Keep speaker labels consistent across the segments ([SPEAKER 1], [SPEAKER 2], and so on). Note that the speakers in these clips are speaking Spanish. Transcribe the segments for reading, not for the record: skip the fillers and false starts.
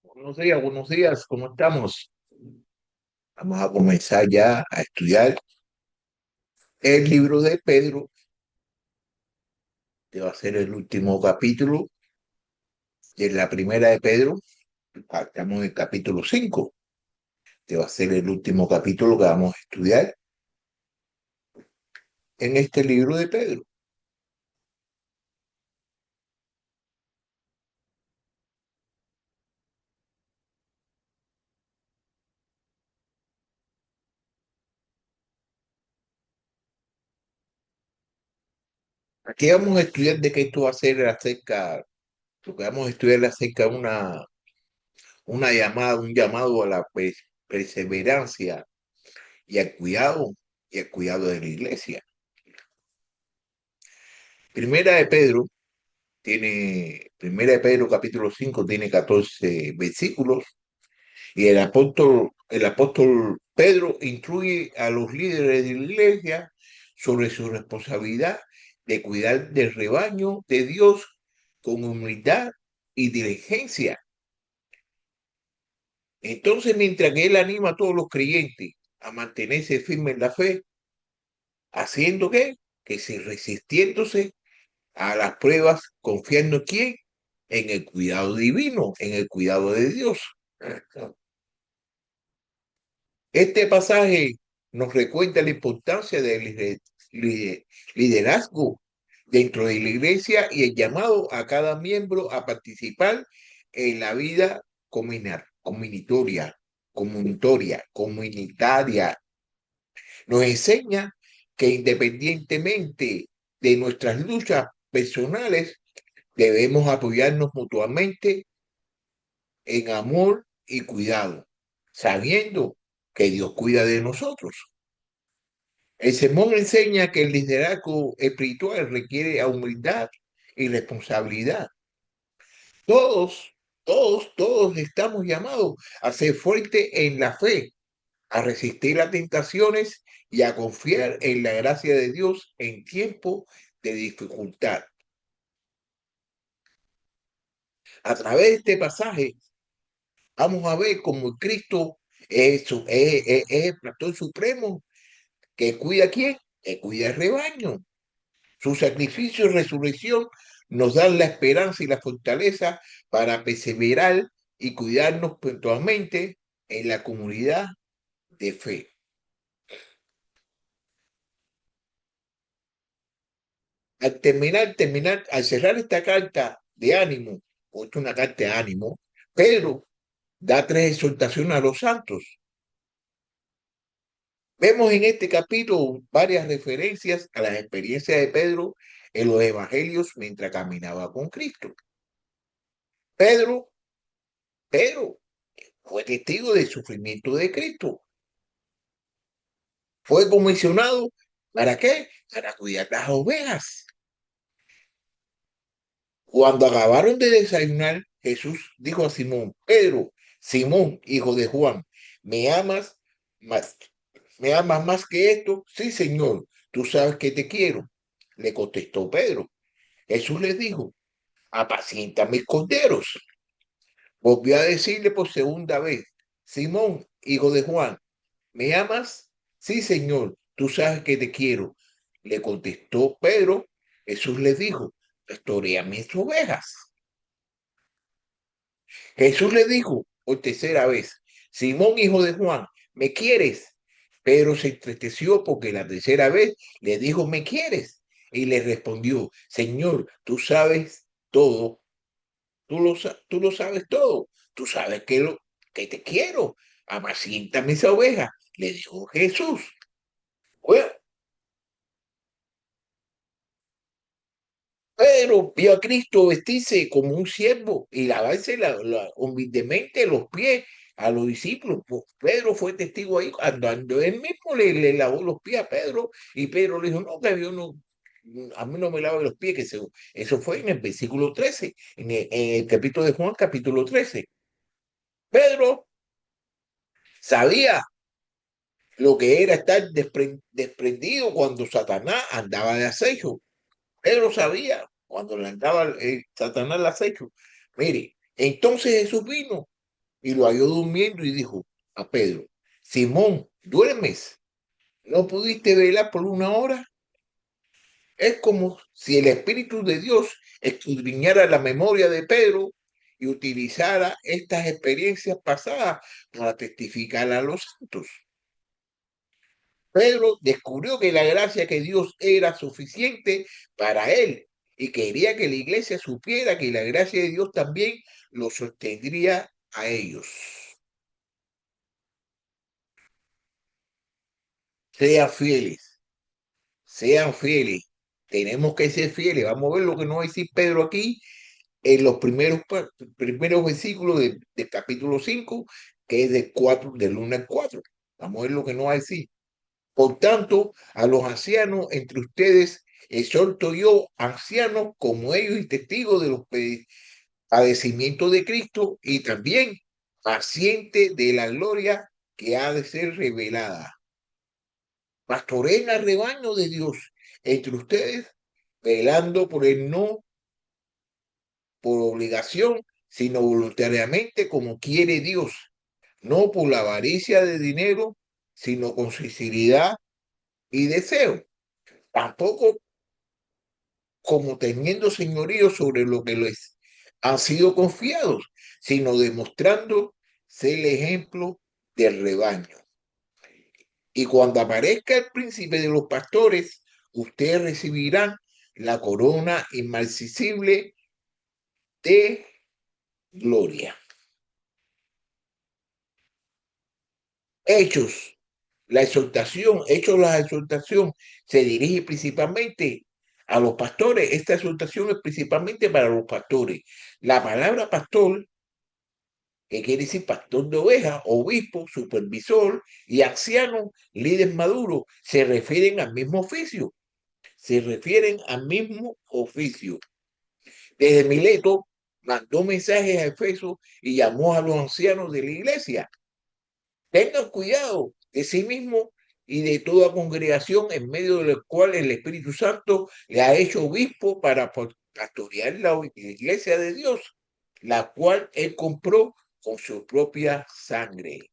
[SPEAKER 1] Buenos días, ¿cómo estamos? Vamos a comenzar ya a estudiar el libro de Pedro, que va a ser el último capítulo de la primera de Pedro. Estamos en el capítulo 5, que va a ser el último capítulo que vamos a estudiar en este libro de Pedro. Aquí vamos a estudiar de que esto va a ser acerca, lo que vamos a estudiar acerca de una llamada, un llamado a la perseverancia y al cuidado de la iglesia. Primera de Pedro Primera de Pedro capítulo 5 tiene 14 versículos y el apóstol Pedro instruye a los líderes de la iglesia sobre su responsabilidad de cuidar del rebaño de Dios con humildad y diligencia. Entonces, mientras que él anima a todos los creyentes a mantenerse firmes en la fe, haciendo que se resistiéndose a las pruebas, confiando en quién, en el cuidado divino, en el cuidado de Dios. Este pasaje nos recuerda la importancia del liderazgo dentro de la iglesia y el llamado a cada miembro a participar en la vida comunitaria. Nos enseña que independientemente de nuestras luchas personales, debemos apoyarnos mutuamente en amor y cuidado, sabiendo que Dios cuida de nosotros. El sermón enseña que el liderazgo espiritual requiere humildad y responsabilidad. Todos, todos estamos llamados a ser fuertes en la fe, a resistir las tentaciones y a confiar en la gracia de Dios en tiempo de dificultad. A través de este pasaje vamos a ver cómo Cristo es el pastor supremo que cuida a quién, que cuida el rebaño. Su sacrificio y resurrección nos dan la esperanza y la fortaleza para perseverar y cuidarnos puntualmente en la comunidad de fe. Al cerrar esta carta de ánimo, o esta es una carta de ánimo, Pedro da tres exhortaciones a los santos. Vemos en este capítulo varias referencias a las experiencias de Pedro en los evangelios mientras caminaba con Cristo. Pedro, Pedro fue testigo del sufrimiento de Cristo. Fue comisionado, ¿para qué? Para cuidar las ovejas. Cuando acabaron de desayunar, Jesús dijo a Simón, Pedro, Simón, hijo de Juan, ¿me amas más, ¿me amas más que esto? Sí, Señor, tú sabes que te quiero. Le contestó Pedro. Jesús le dijo, apacienta mis corderos. Volvió a decirle por segunda vez, Simón, hijo de Juan, ¿me amas? Sí, Señor, tú sabes que te quiero. Le contestó Pedro. Jesús le dijo, pastorea mis ovejas. Jesús le dijo por tercera vez, Simón, hijo de Juan, ¿me quieres? Pedro se entristeció porque la tercera vez le dijo, ¿me quieres? Y le respondió, Señor, tú sabes todo, tú lo sabes todo, tú sabes que te quiero, apacienta mis ovejas, le dijo Jesús. Bueno, Pedro vio a Cristo vestirse como un siervo y lavarse humildemente los pies a los discípulos. Pues Pedro fue testigo ahí cuando él mismo le lavó los pies a Pedro y Pedro le dijo, no, que yo no, a mí no me lave los pies, eso fue en el versículo 13, en el capítulo de Juan, capítulo 13. Pedro sabía lo que era estar desprendido cuando Satanás andaba de acecho. Pedro sabía cuando le andaba Satanás el acecho. Mire, entonces Jesús vino. y lo halló durmiendo y dijo a Pedro, Simón, ¿duermes? ¿No pudiste velar por una hora? Es como si el Espíritu de Dios escudriñara la memoria de Pedro y utilizara estas experiencias pasadas para testificar a los santos. Pedro descubrió que la gracia que Dios era suficiente para él y quería que la iglesia supiera que la gracia de Dios también lo sostendría a ellos. Sean fieles, sean fieles. Tenemos que ser fieles. Vamos a ver lo que nos va a decir Pedro aquí en los primeros versículos del capítulo 5, que es del 1 al 4. Vamos a ver lo que nos va a decir. Por tanto, a los ancianos entre ustedes exhorto yo, ancianos como ellos y testigos de los padecimientos de Cristo y también pacientes de la gloria que ha de ser revelada. Pastoreen al rebaño de Dios entre ustedes, velando por el no por obligación, sino voluntariamente como quiere Dios, no por la avaricia de dinero, sino con sinceridad y deseo. Tampoco como teniendo señorío sobre lo que les han sido confiados, sino demostrando ser el ejemplo del rebaño. Y cuando aparezca el príncipe de los pastores, ustedes recibirán la corona inmarcesible de gloria. Hechos, la exhortación se dirige principalmente a los pastores. Esta exhortación es principalmente para los pastores. La palabra pastor, que quiere decir pastor de ovejas, obispo, supervisor y anciano, líder maduro, se refieren al mismo oficio. Se refieren al mismo oficio. Desde Mileto mandó mensajes a Efeso y llamó a los ancianos de la iglesia. Tengan cuidado de sí mismo y de toda congregación en medio de la cual el Espíritu Santo le ha hecho obispo para pastorear la iglesia de Dios, la cual él compró con su propia sangre.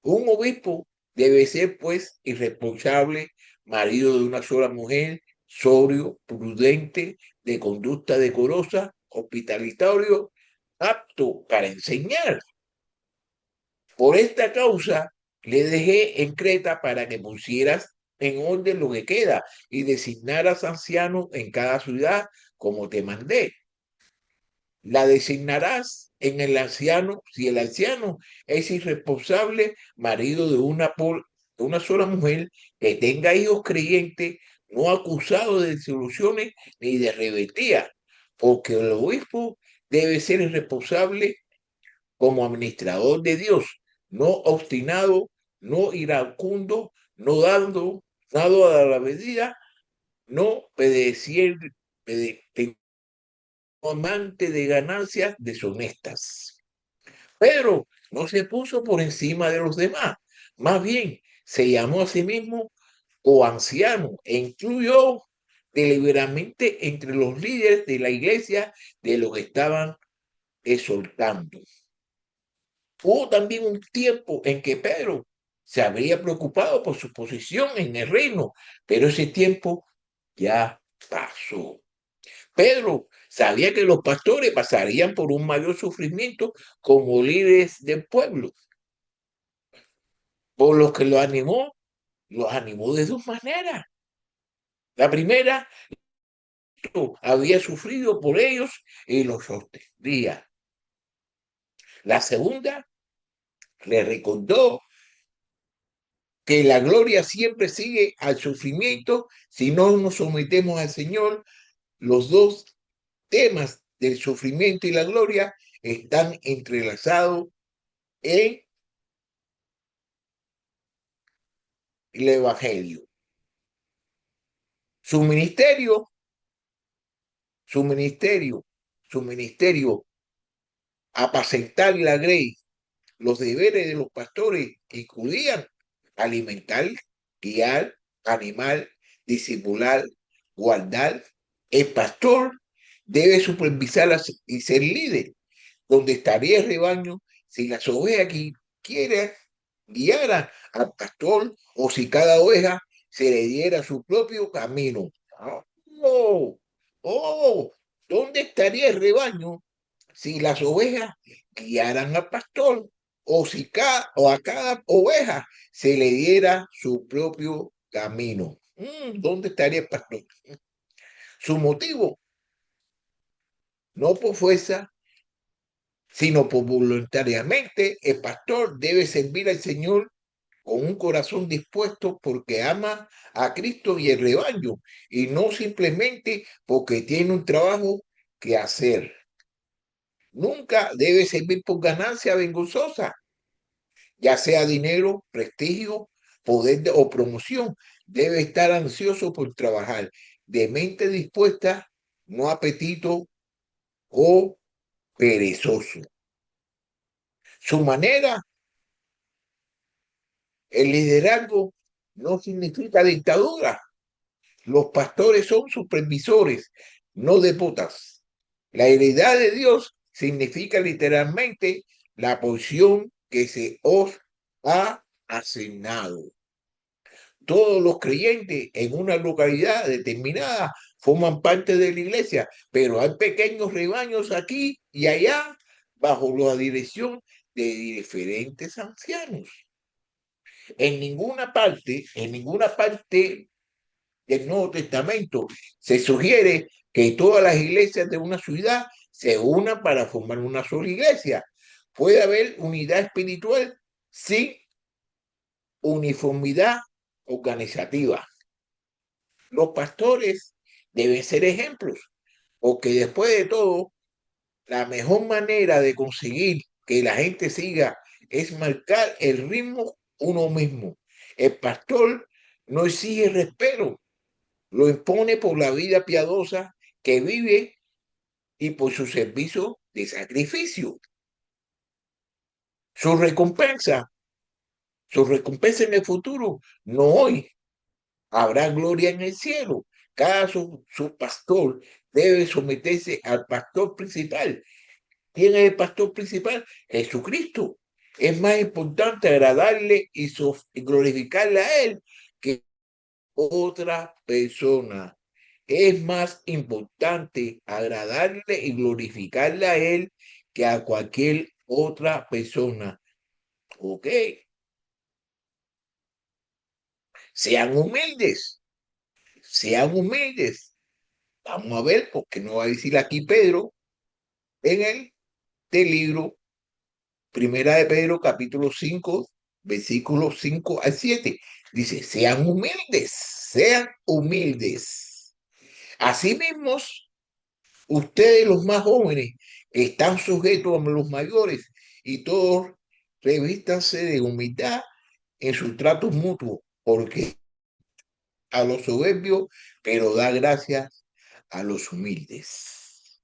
[SPEAKER 1] Un obispo debe ser, pues, irresponsable, marido de una sola mujer, sobrio, prudente, de conducta decorosa, hospitalitario, apto para enseñar. Por esta causa le dejé en Creta para que pusieras en orden lo que queda y designaras ancianos en cada ciudad como te mandé. La designarás en el anciano, si el anciano es irresponsable, marido de una sola mujer, que tenga hijos creyentes, no acusado de disoluciones ni de rebeldía, porque el obispo debe ser irresponsable como administrador de Dios, no obstinado, no iracundo, no dado a la medida, no pedeciendo, amante de ganancias deshonestas. Pedro no se puso por encima de los demás, más bien se llamó a sí mismo coanciano e incluyó deliberadamente entre los líderes de la iglesia de los que estaban exhortando. Hubo también un tiempo en que Pedro se habría preocupado por su posición en el reino, pero ese tiempo ya pasó. Pedro sabía que los pastores pasarían por un mayor sufrimiento como líderes del pueblo, por lo que los animó de dos maneras. La primera, había sufrido por ellos y los sostendría. La segunda, le recordó que la gloria siempre sigue al sufrimiento si no nos sometemos al Señor. Los dos temas del sufrimiento y la gloria están entrelazados en el Evangelio. Su ministerio, su ministerio, su ministerio, apacentar la grey, los deberes de los pastores incluían alimentar, guiar, animar, disimular, guardar. El pastor debe supervisar y ser líder, donde estaría el rebaño si las ovejas quieren guiaran al pastor o si cada oveja se le diera su propio camino. Oh, oh, ¿dónde estaría el rebaño si las ovejas guiaran al pastor o si a cada oveja se le diera su propio camino? ¿Dónde estaría el pastor? Su motivo, no por fuerza, sino por voluntariamente, el pastor debe servir al Señor con un corazón dispuesto porque ama a Cristo y el rebaño, y no simplemente porque tiene un trabajo que hacer. Nunca debe servir por ganancia vergonzosa, ya sea dinero, prestigio, o promoción. Debe estar ansioso por trabajar, de mente dispuesta, no apetito o perezoso. Su manera, el liderazgo, no significa dictadura. Los pastores son supervisores, no dépotas. La heredad de Dios significa literalmente la porción que se os ha asignado. Todos los creyentes en una localidad determinada forman parte de la iglesia, pero hay pequeños rebaños aquí y allá bajo la dirección de diferentes ancianos. En ninguna parte del Nuevo Testamento se sugiere que todas las iglesias de una ciudad se unan para formar una sola iglesia. Puede haber unidad espiritual sin uniformidad organizativa. Los pastores deben ser ejemplos, porque después de todo, la mejor manera de conseguir que la gente siga es marcar el ritmo uno mismo. El pastor no exige respeto, lo impone por la vida piadosa que vive y por su servicio de sacrificio. Su recompensa, su recompensa en el futuro, no hoy. Habrá gloria en el cielo. Cada su pastor debe someterse al pastor principal. ¿Quién es el pastor principal? Jesucristo. Es más importante agradarle y glorificarle a él que otra persona. Es más importante agradarle y glorificarle a él que a cualquier otra persona. ¿Ok? Sean humildes, sean humildes. Vamos a ver, porque no va a decir aquí Pedro en el del libro Primera de Pedro, capítulo 5, versículos 5 al 7. Dice, sean humildes, sean humildes. Asimismo, ustedes los más jóvenes están sujetos a los mayores y todos revístanse de humildad en sus tratos mutuos, porque a los soberbios, pero da gracias a los humildes.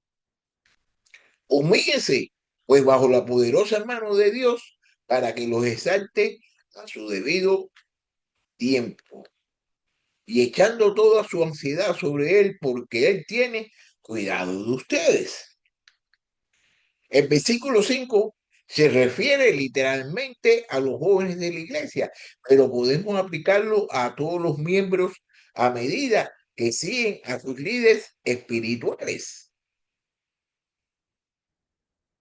[SPEAKER 1] Humíllense, pues bajo la poderosa mano de Dios, para que los exalte a su debido tiempo, y echando toda su ansiedad sobre él, porque él tiene cuidado de ustedes. El versículo 5 se refiere literalmente a los jóvenes de la iglesia, pero podemos aplicarlo a todos los miembros a medida que siguen a sus líderes espirituales.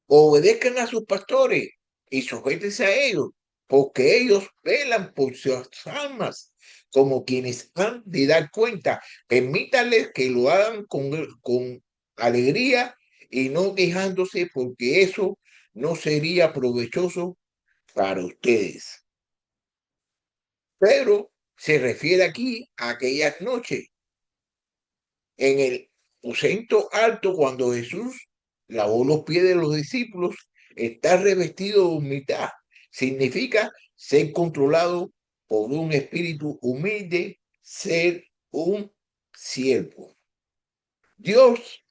[SPEAKER 1] Obedezcan a sus pastores y sujétense a ellos, porque ellos velan por sus almas como quienes han de dar cuenta. Permítanles que lo hagan con alegría y no quejándose, porque eso no sería provechoso para ustedes. Pero se refiere aquí a aquellas noches en el aposento alto cuando Jesús lavó los pies de los discípulos. Estar revestido de humildad significa ser controlado por un espíritu humilde, ser un siervo. Dios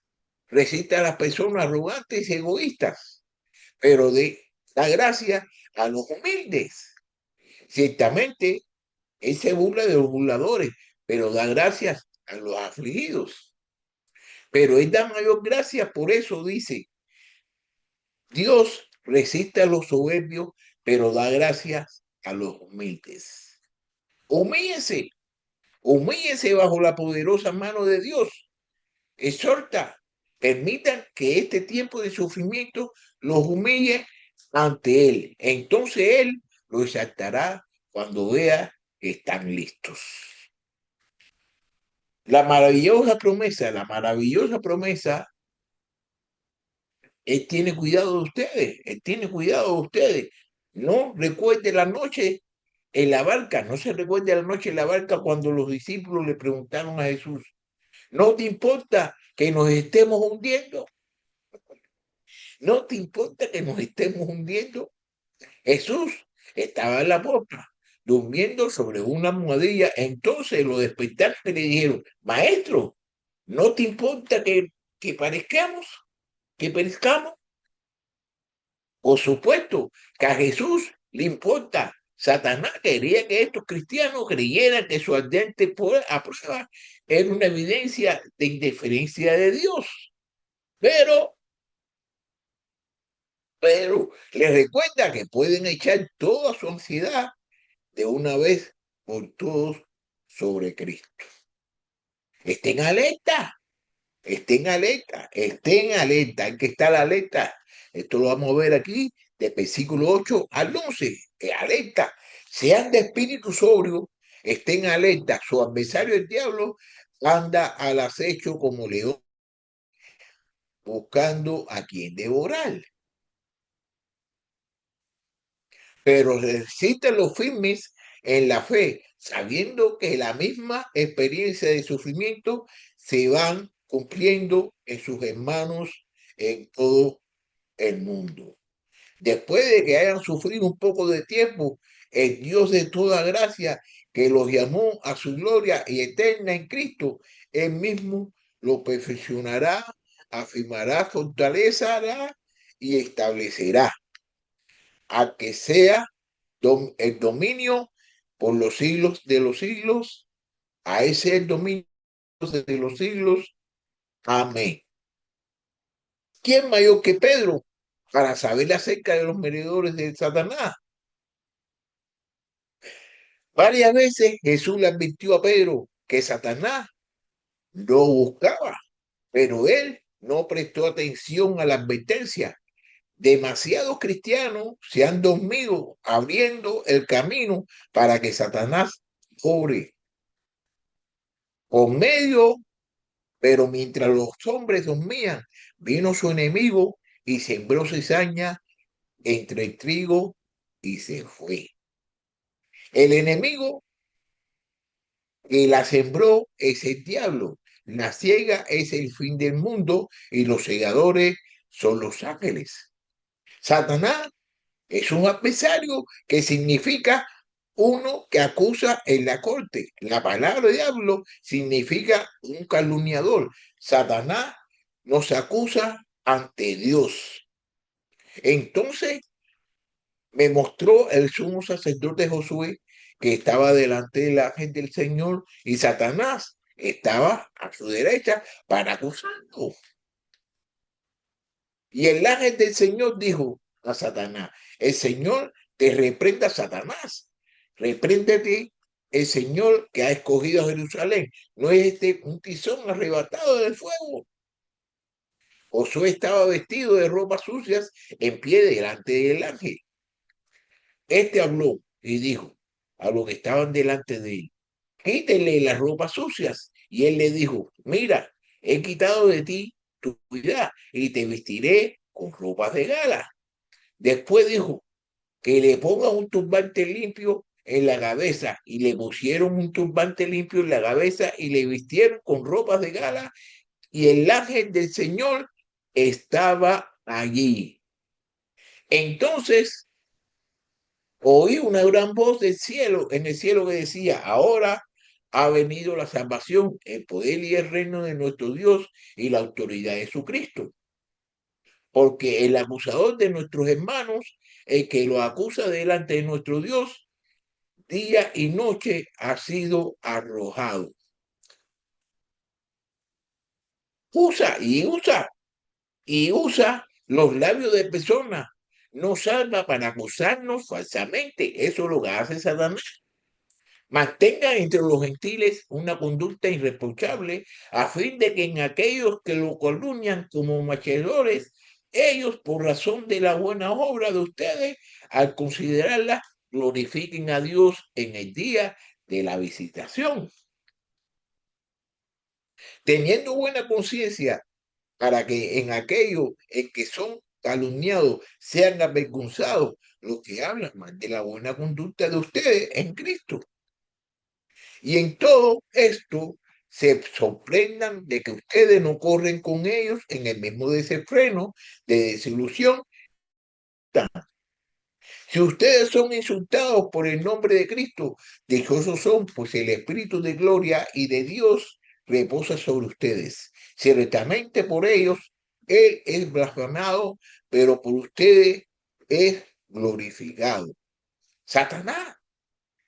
[SPEAKER 1] resiste a las personas arrogantes y egoístas, pero da gracia a los humildes. Ciertamente, Él se burla de los burladores, pero da gracias a los afligidos. Pero Él da mayor gracia, por eso dice, Dios resiste a los soberbios, pero da gracias a los humildes. Humíllese, humíllese bajo la poderosa mano de Dios. Exhorta, permitan que este tiempo de sufrimiento los humille ante Él. Entonces Él lo exaltará cuando vea que están listos. La maravillosa promesa, Él tiene cuidado de ustedes, Él tiene cuidado de ustedes. No recuerde la noche en la barca, no se recuerde la noche en la barca cuando los discípulos le preguntaron a Jesús, ¿no te importa que nos estemos hundiendo? ¿No te importa que nos estemos hundiendo? Jesús estaba en la popa, durmiendo sobre una almohadilla. Entonces lo despertaron y le dijeron, maestro, ¿no te importa que parezcamos? ¿Que perezcamos? Por supuesto que a Jesús le importa. Satanás quería que estos cristianos creyeran que su ardiente a prueba era una evidencia de indiferencia de Dios. Pero les recuerda que pueden echar toda su ansiedad de una vez por todos sobre Cristo. Estén alerta, estén alerta, estén alerta, hay que estar alerta. Esto lo vamos a ver aquí, de versículo 8 al 11. Alerta, sean de espíritu sobrio, estén alerta. Su adversario, el diablo, anda al acecho como león, buscando a quien devorar. Pero resisten los firmes en la fe, sabiendo que la misma experiencia de sufrimiento se van cumpliendo en sus hermanos en todo el mundo. Después de que hayan sufrido un poco de tiempo, el Dios de toda gracia, que los llamó a su gloria y eterna en Cristo, Él mismo lo perfeccionará, afirmará, fortalecerá y establecerá a que sea el dominio por los siglos de los siglos, a ese el dominio de los siglos. Amén. ¿Quién mayor que Pedro para saber acerca de los merecedores de Satanás? Varias veces Jesús le advirtió a Pedro que Satanás lo buscaba, pero él no prestó atención a la advertencia. Demasiados cristianos se han dormido abriendo el camino para que Satanás obre con medio. Pero mientras los hombres dormían, vino su enemigo y sembró cizaña entre el trigo y se fue. El enemigo que la sembró es el diablo. La ciega es el fin del mundo y los segadores son los ángeles. Satanás es un adversario que significa uno que acusa en la corte. La palabra diablo significa un calumniador. Satanás nos acusa ante Dios. Entonces me mostró el sumo sacerdote Josué que estaba delante del ángel del Señor y Satanás estaba a su derecha para acusarlo. Y el ángel del Señor dijo a Satanás, el Señor te reprenda, Satanás, repréndete el Señor que ha escogido a Jerusalén. ¿No es este un tizón arrebatado del fuego? Josué estaba vestido de ropas sucias en pie delante del ángel. Este habló y dijo a los que estaban delante de él, quítenle las ropas sucias. Y él le dijo, mira, he quitado de ti tu cuidado y te vestiré con ropas de gala. Después dijo que le ponga un turbante limpio en la cabeza y le pusieron un turbante limpio en la cabeza y le vistieron con ropas de gala y el ángel del Señor estaba allí. Entonces oí una gran voz del cielo, en el cielo que decía, ahora ha venido la salvación, el poder y el reino de nuestro Dios y la autoridad de su Cristo. Porque el acusador de nuestros hermanos, el que lo acusa delante de nuestro Dios, día y noche ha sido arrojado. Usa los labios de personas. nos salva para acusarnos falsamente. Eso es lo que hace Satanás. Mantengan entre los gentiles una conducta irreprochable, a fin de que en aquellos que lo calumnian como machedores, ellos, por razón de la buena obra de ustedes, al considerarla, glorifiquen a Dios en el día de la visitación. Teniendo buena conciencia para que en aquello en que son calumniados sean avergonzados los que hablan mal de la buena conducta de ustedes en Cristo. Y en todo esto se sorprendan de que ustedes no corren con ellos en el mismo desenfreno de desilusión. Si ustedes son insultados por el nombre de Cristo, dichosos son, pues el Espíritu de gloria y de Dios reposa sobre ustedes. Ciertamente por ellos Él es blasfemado, pero por ustedes es glorificado. Satanás,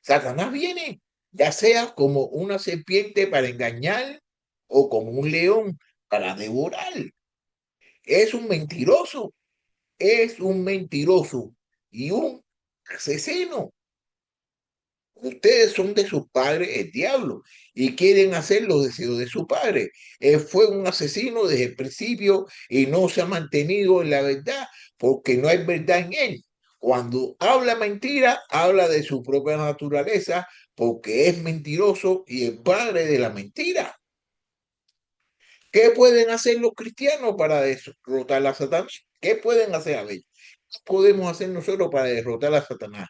[SPEAKER 1] Satanás viene, ya sea como una serpiente para engañar o como un león para devorar. Es un mentiroso, es un mentiroso y un asesino. Ustedes son de su padre el diablo y quieren hacer los deseos de su padre. Él fue un asesino desde el principio y no se ha mantenido en la verdad porque no hay verdad en él. Cuando habla mentira, habla de su propia naturaleza porque es mentiroso y el padre de la mentira. ¿Qué pueden hacer los cristianos para derrotar a Satanás? ¿Qué pueden hacer? A ver, ¿qué podemos hacer nosotros para derrotar a Satanás?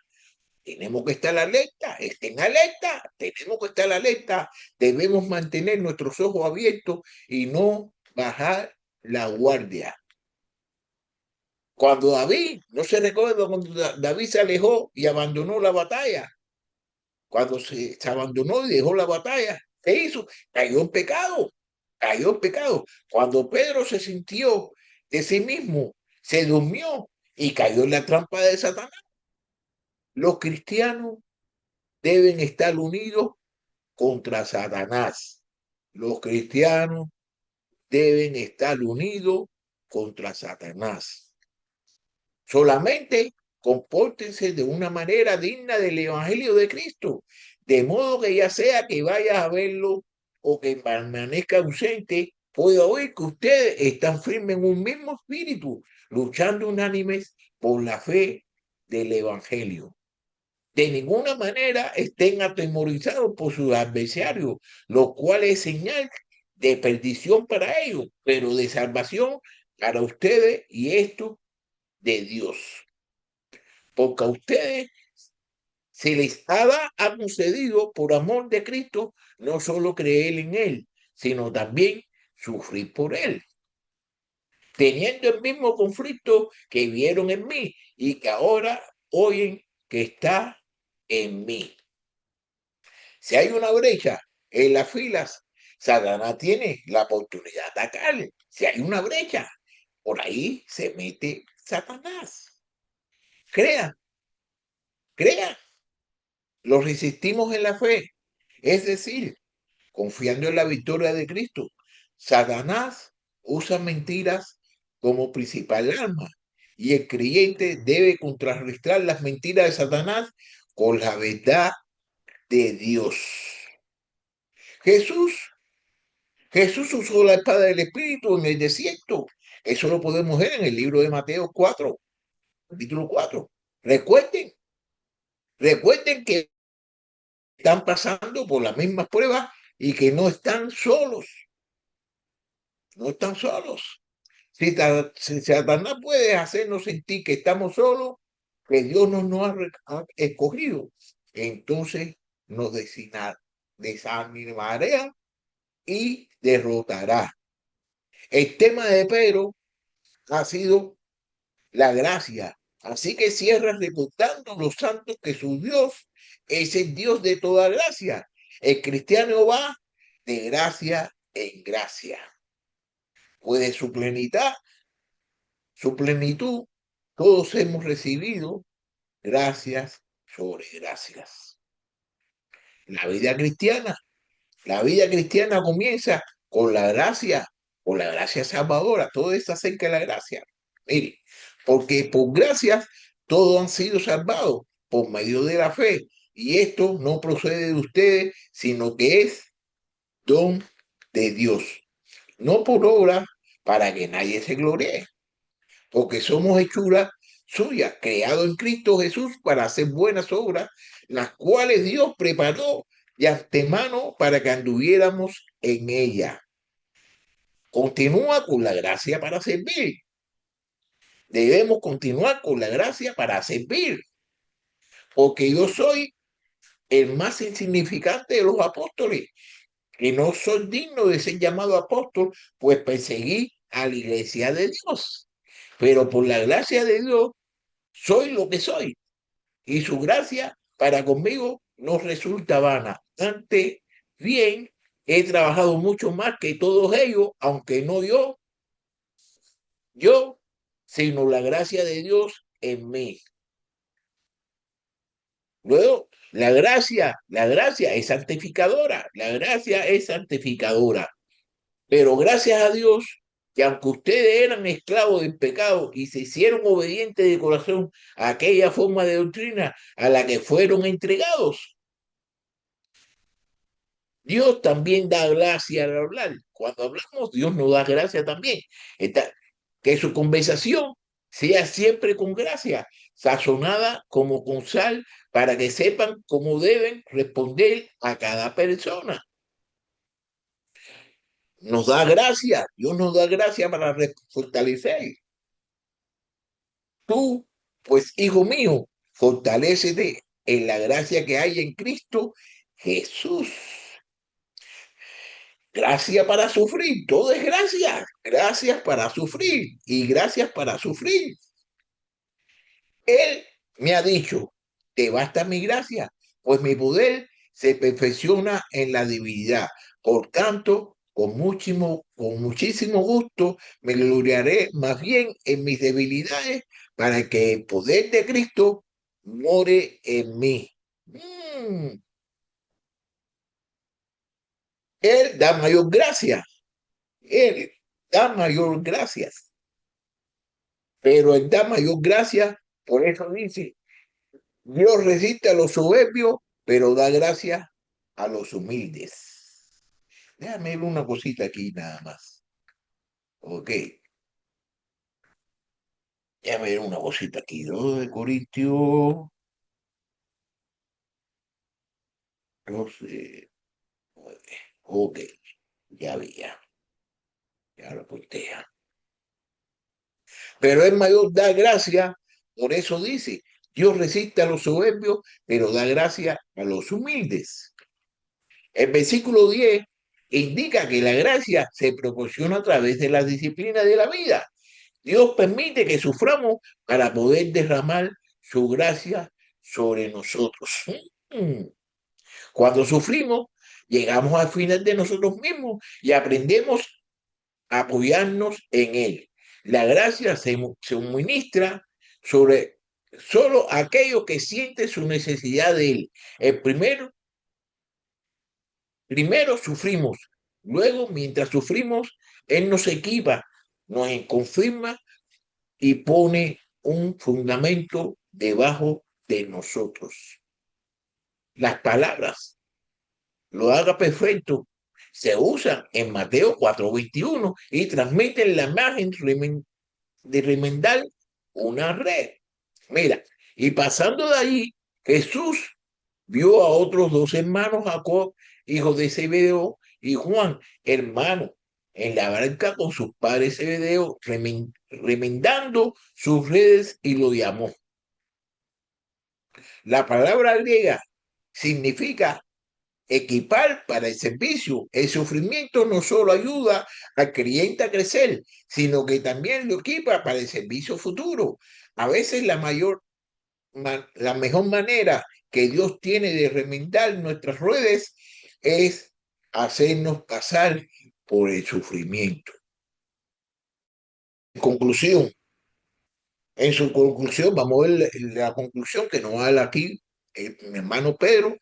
[SPEAKER 1] Tenemos que estar alerta, estén alerta, tenemos que estar alerta, debemos mantener nuestros ojos abiertos y no bajar la guardia. Cuando David, no se recuerda cuando David se alejó y abandonó la batalla, cuando se abandonó y dejó la batalla, ¿qué hizo? Cayó en pecado, cayó en pecado. Cuando Pedro se sintió de sí mismo, se durmió y cayó en la trampa de Satanás. Los cristianos deben estar unidos contra Satanás. Los cristianos deben estar unidos contra Satanás. Solamente compórtense de una manera digna del Evangelio de Cristo, de modo que ya sea que vaya a verlo o que permanezca ausente, pueda oír que ustedes están firmes en un mismo espíritu, luchando unánimes por la fe del Evangelio. De ninguna manera estén atemorizados por sus adversarios, lo cual es señal de perdición para ellos, pero de salvación para ustedes y esto de Dios. Porque a ustedes se les ha concedido por amor de Cristo no solo creer en Él, sino también sufrir por Él, teniendo el mismo conflicto que vieron en mí y que ahora oyen que está en mí. Si hay una brecha en las filas, Satanás tiene la oportunidad de atacar. Si hay una brecha, por ahí se mete Satanás. Crea, crea. Lo resistimos en la fe, es decir, confiando en la victoria de Cristo. Satanás usa mentiras como principal arma y el creyente debe contrarrestar las mentiras de Satanás con la verdad de Dios. Jesús Jesús usó la espada del Espíritu en el desierto. Eso lo podemos ver en el libro de Mateo 4, capítulo 4. Recuerden, recuerden que están pasando por las mismas pruebas y que no están solos. No están solos. Si Satanás puede hacernos sentir que estamos solos, que Dios no nos ha escogido, entonces nos desanimará y derrotará. El tema de Pedro ha sido la gracia. Así que cierra recordando los santos que su Dios es el Dios de toda gracia. El cristiano va de gracia en gracia. Pues de su plenitud, todos hemos recibido gracias sobre gracias. La vida cristiana, la vida cristiana comienza con la gracia salvadora. Todo es acerca de la gracia. Mire, porque por gracias todos han sido salvados por medio de la fe. Y esto no procede de ustedes, sino que es don de Dios, no por obra para que nadie se gloríe, porque somos hechura suya, creado en Cristo Jesús para hacer buenas obras, las cuales Dios preparó de antemano para que anduviéramos en ella. Continúa con la gracia para servir. Debemos continuar con la gracia para servir, porque yo soy el más insignificante de los apóstoles, que no soy digno de ser llamado apóstol, pues perseguí a la iglesia de Dios. Pero por la gracia de Dios soy lo que soy, y su gracia para conmigo no resulta vana. Antes bien, he trabajado mucho más que todos ellos, aunque no yo, sino la gracia de Dios en mí. Luego, la gracia es santificadora, la gracia es santificadora. Pero gracias a Dios, que aunque ustedes eran esclavos del pecado y se hicieron obedientes de corazón a aquella forma de doctrina a la que fueron entregados, Dios también da gracia al hablar. Cuando hablamos, Dios nos da gracia también. Que su conversación sea siempre con gracia, sazonada como con sal, para que sepan cómo deben responder a cada persona. Nos da gracia, Dios nos da gracia para fortalecer. Tú, pues, hijo mío, fortalécete en la gracia que hay en Cristo Jesús. Gracia para sufrir, todo es gracia. Gracias para sufrir y gracias para sufrir. Él me ha dicho, te basta mi gracia, pues mi poder se perfecciona en la divinidad. Por tanto, con muchísimo gusto me gloriaré más bien en mis debilidades para que el poder de Cristo more en mí. Él da mayor gracia, Él da mayor gracias, pero Él da mayor gracia, por eso dice, Dios resiste a los soberbios, pero da gracia a los humildes. Déjame ver una cosita aquí nada más. Ok, déjame ver una cosita aquí. 2 de Corintios 12. Ok, ya veía, ya lo apunté. Pero es mayor da gracia, por eso dice, Dios resiste a los soberbios, pero da gracia a los humildes. El versículo 10 indica que la gracia se proporciona a través de la disciplina de la vida. Dios permite que suframos para poder derramar su gracia sobre nosotros. Cuando sufrimos, llegamos al final de nosotros mismos y aprendemos a apoyarnos en Él. La gracia se suministra sobre solo aquellos que sienten su necesidad de Él. El primero sufrimos, luego mientras sufrimos, Él nos equipa, nos confirma y pone un fundamento debajo de nosotros. Las palabras, lo haga perfecto, se usan en Mateo 4:21 y transmiten la imagen de remendar una red. Mira, y pasando de ahí, Jesús vio a otros dos hermanos, Jacob, hijo de Zebedeo, y Juan, hermano, en la barca con sus padres Zebedeo, remendando sus redes y lo llamó. La palabra griega significa equipar para el servicio. El sufrimiento no solo ayuda al creyente a crecer, sino que también lo equipa para el servicio futuro. A veces la mejor manera que Dios tiene de remendar nuestras redes es hacernos pasar por el sufrimiento. Conclusión. En su conclusión, vamos a ver la conclusión que nos da aquí mi hermano Pedro,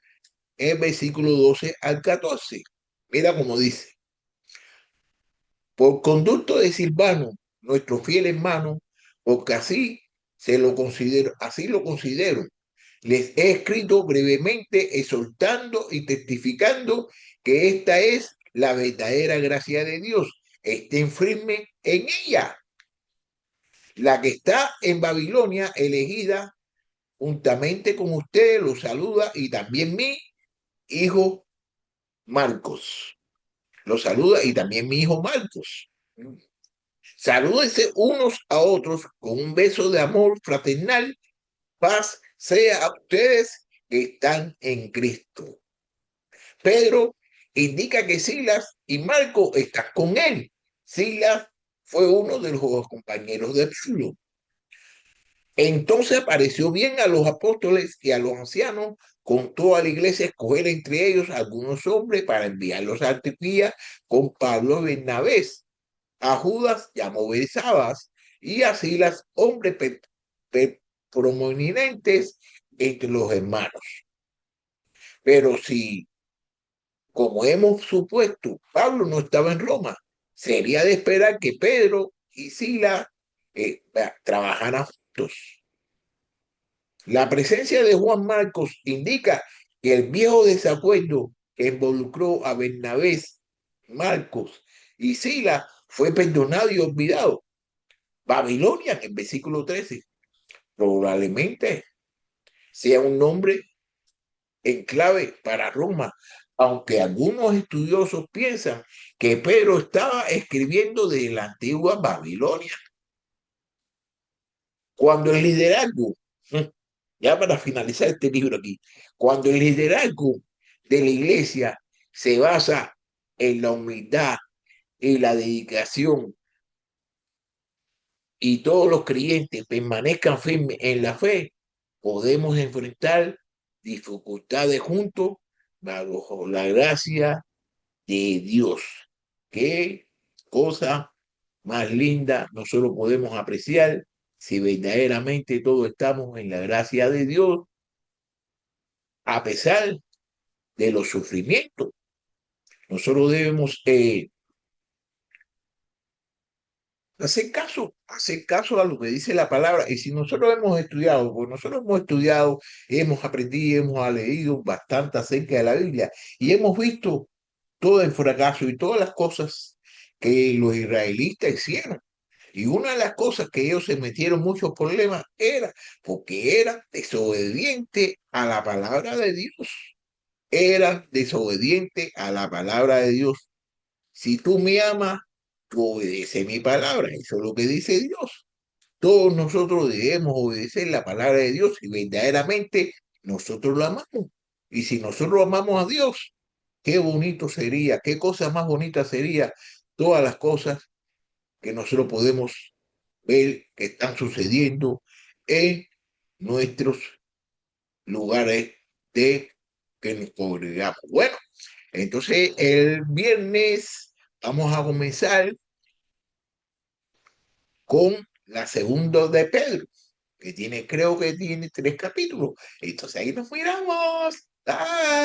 [SPEAKER 1] en versículo 12 al 14. Mira cómo dice, por conducto de Silvano, nuestro fiel hermano, porque así lo considero. Les he escrito brevemente exhortando y testificando que esta es la verdadera gracia de Dios. Estén firmes en ella. La que está en Babilonia, elegida juntamente con ustedes, los saluda y también mi hijo Marcos. Los saluda y también mi hijo Marcos. Salúdense unos a otros con un beso de amor fraternal. Paz sea a ustedes que están en Cristo. Pedro indica que Silas y Marco están con él. Silas fue uno de los compañeros de Pablo. Entonces pareció bien a los apóstoles y a los ancianos con toda la iglesia escoger entre ellos algunos hombres para enviarlos a Antioquía con Pablo y Bernabé. A Judas llamó Bersabas y a Silas, hombres prominentes entre los hermanos. Pero si, como hemos supuesto, Pablo no estaba en Roma, sería de esperar que Pedro y Silas trabajaran juntos. La presencia de Juan Marcos indica que el viejo desacuerdo que involucró a Bernabé, Marcos y Silas fue perdonado y olvidado. Babilonia, en el versículo 13, probablemente sea un nombre en clave para Roma, aunque algunos estudiosos piensan que Pedro estaba escribiendo de la antigua Babilonia. Cuando el liderazgo, ya para finalizar este libro aquí, cuando el liderazgo de la iglesia se basa en la humildad y la dedicación y todos los creyentes permanezcan firmes en la fe, podemos enfrentar dificultades juntos bajo la gracia de Dios. Qué cosa más linda nosotros podemos apreciar si verdaderamente todos estamos en la gracia de Dios, a pesar de los sufrimientos. Nosotros debemos hacer caso a lo que dice la palabra. Y si nosotros hemos estudiado, pues nosotros hemos estudiado, hemos aprendido, hemos leído bastante acerca de la Biblia y hemos visto todo el fracaso y todas las cosas que los israelitas hicieron. Y una de las cosas que ellos se metieron muchos problemas era porque era desobediente a la palabra de Dios. Era desobediente a la palabra de Dios. Si tú me amas, tú obedece mi palabra. Eso es lo que dice Dios. Todos nosotros debemos obedecer la palabra de Dios y verdaderamente nosotros lo amamos. Y si nosotros amamos a Dios, qué bonito sería, qué cosa más bonita sería todas las cosas que nosotros podemos ver que están sucediendo en nuestros lugares de que nos congregamos. Bueno, entonces el viernes vamos a comenzar con la segunda de Pedro, que tiene, creo que tiene 3 capítulos. Entonces ahí nos miramos. ¡Ah!